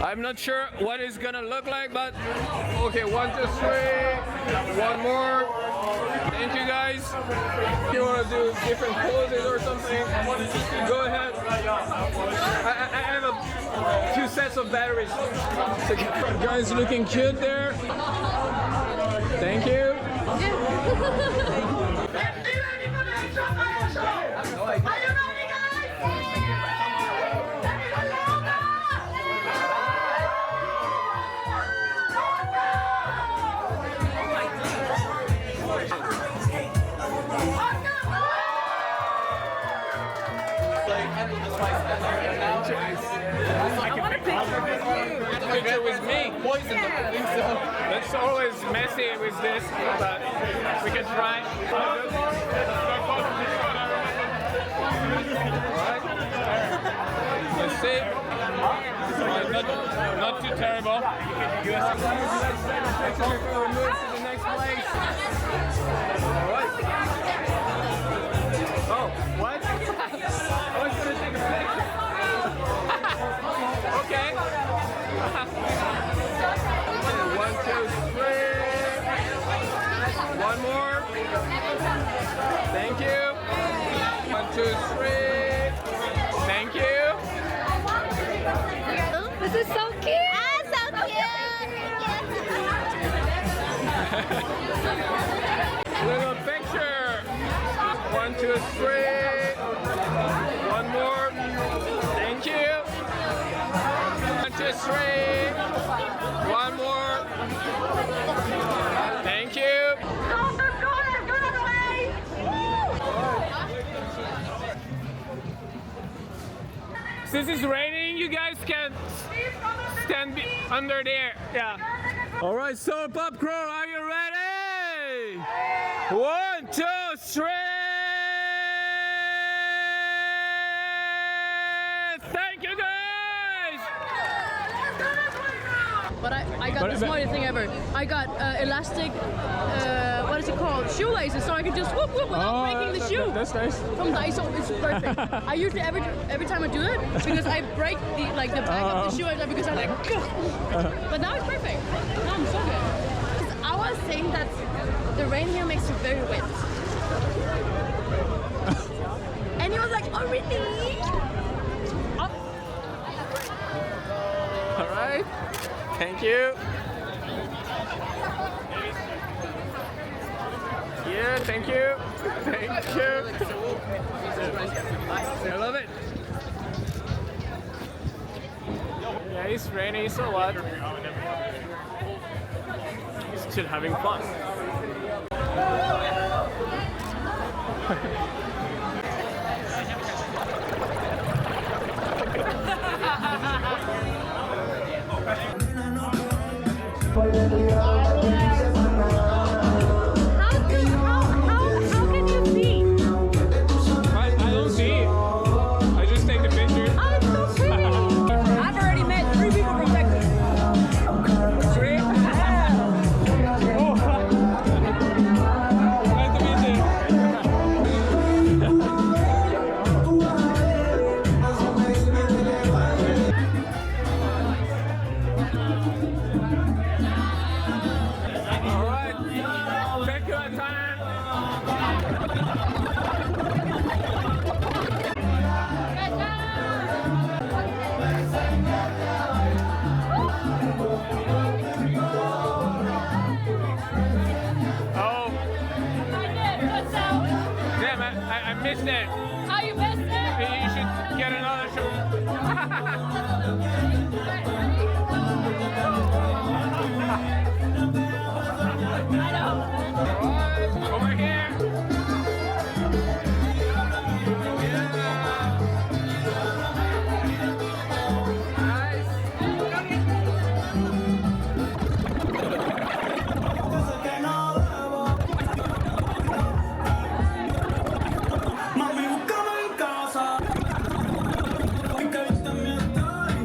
I'm not sure what it's gonna look like, but okay, 1, 2, 3, one more. Thank you guys. If you want to do different poses or something, go ahead. I have 2 sets of batteries. So guys looking cute there. Thank you. I want a picture with you. Picture with me. That's always messy with this, but we can try. Let's see. Not too terrible. We'll move to the next place. Alright. Oh, what? I was gonna take a picture. Okay. 1, 2, 3. One more. Thank you. 1, 2, 3. Thank you. This is so cute. Ah, so cute. Little picture. 1, 2, 3. One more. Thank you. 1, 2, 3. One more. Thank you. Since it's raining, you guys can stand under there. Yeah. All right, so Pop Crow, are you ready? 1, 2, 3. Thank you, guys. But I got the smartest thing ever. I got elastic, what is it called? Shoelaces, so I could just whoop whoop without breaking the shoe. That's nice. From Daiso, it's perfect. I usually every time I do it because I break the back of the shoe because I like. But now it's perfect. Now I'm so good. I was saying that the rain here makes you very wet. And he was like, oh really? All right. Thank you. Yeah, thank you. Thank you. I love it. Yeah, it's raining, so what? He's still having fun. How can you see? I don't see it. I just take the picture. Oh, it's so pretty. I've already met 3 people from Texas. 3? Oh. Nice to meet you. All right. Take your time. Oh, damn, I missed it. Oh, you missed it? You should get another show. Over here. Mami, búscame en casa. Y que viste mi story.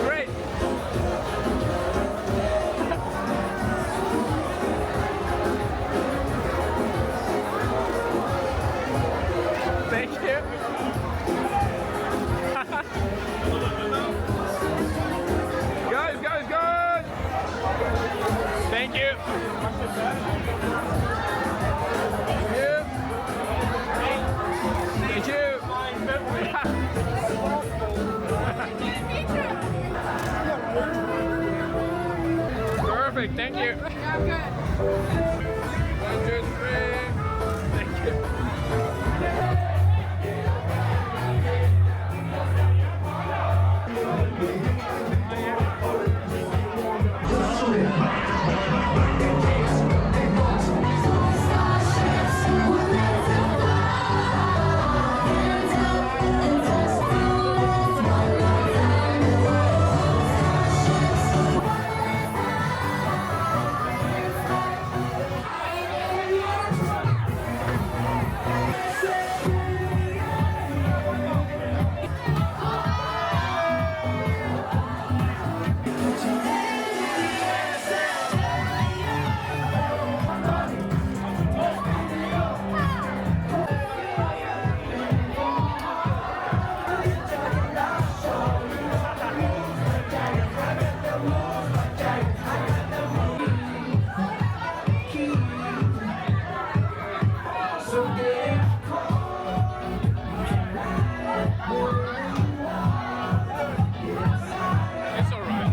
Great. Thank you. Guys. Thank you. Thank you. Perfect, thank you. Yeah, good. 1, 2, 3. Thank you. It's all right.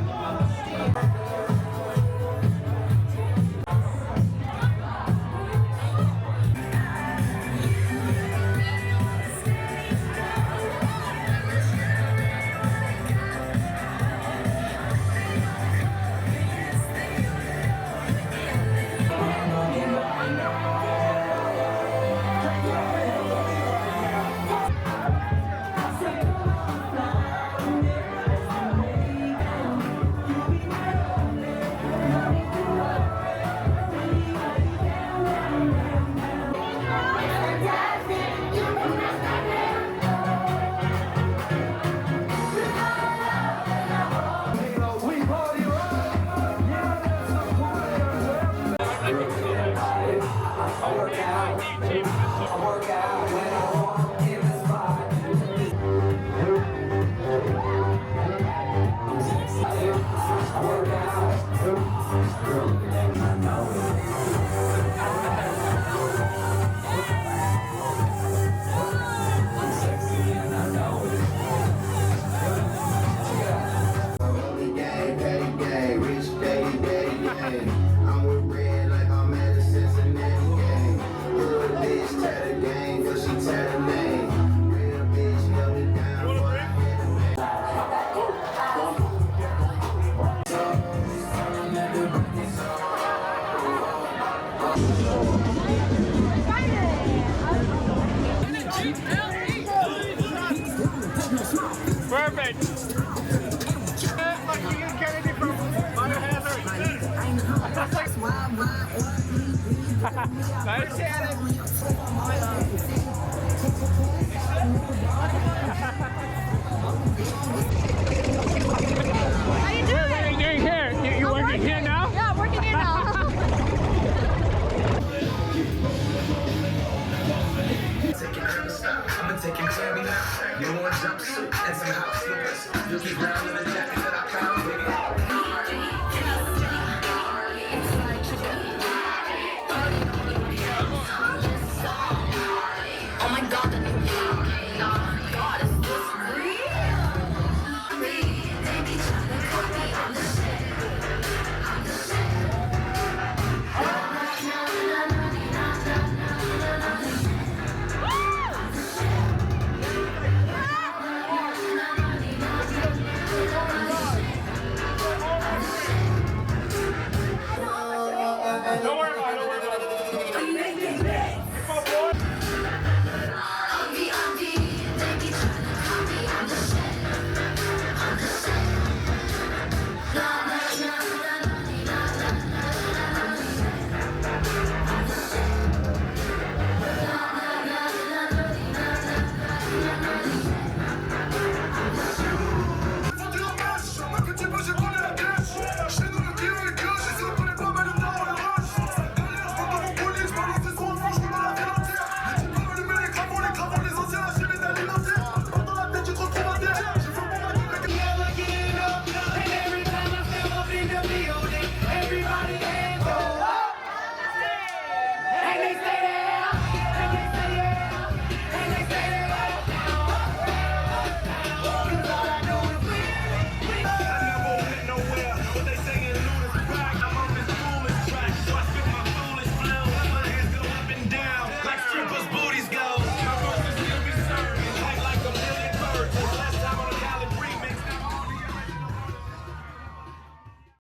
I'm with red like I'm at a Cincinnati game. Good bitch, tatted gang, but she tatted name. Real bitch, held it down for I hit a man. Perfect. Kennedy from Biohazard. Nice. How you doing? What are you doing here? You I'm working here now? Yeah, I'm working here now. I'ma take him cherry now. You want jumpsuit and some hot slippers. You keep round in the jacket that I found, baby.